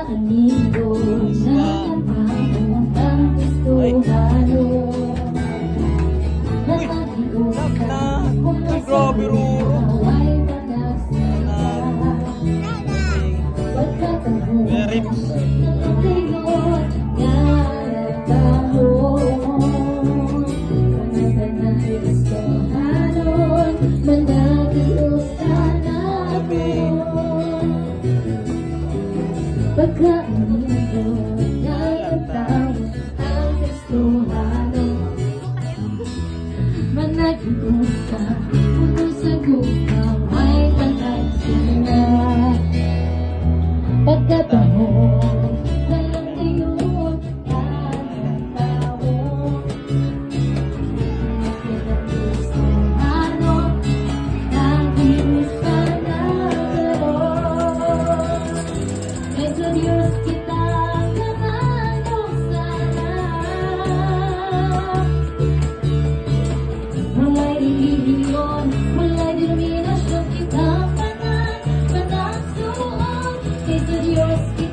Pagkaanigo na ang Kristohano. Grabe, Roro. Very Pagkaanigo na ang Kristohano. Managigos ka kung sa gumaw ay pagkagsina. Pagkatahon na lang ngayon ang tao. Ano ang inis ka na gano'n? Medyo Diyos kita kamano sana. Mulai relihiyon, mulai denominasyon kita panagsuon. Medyo Diyos kita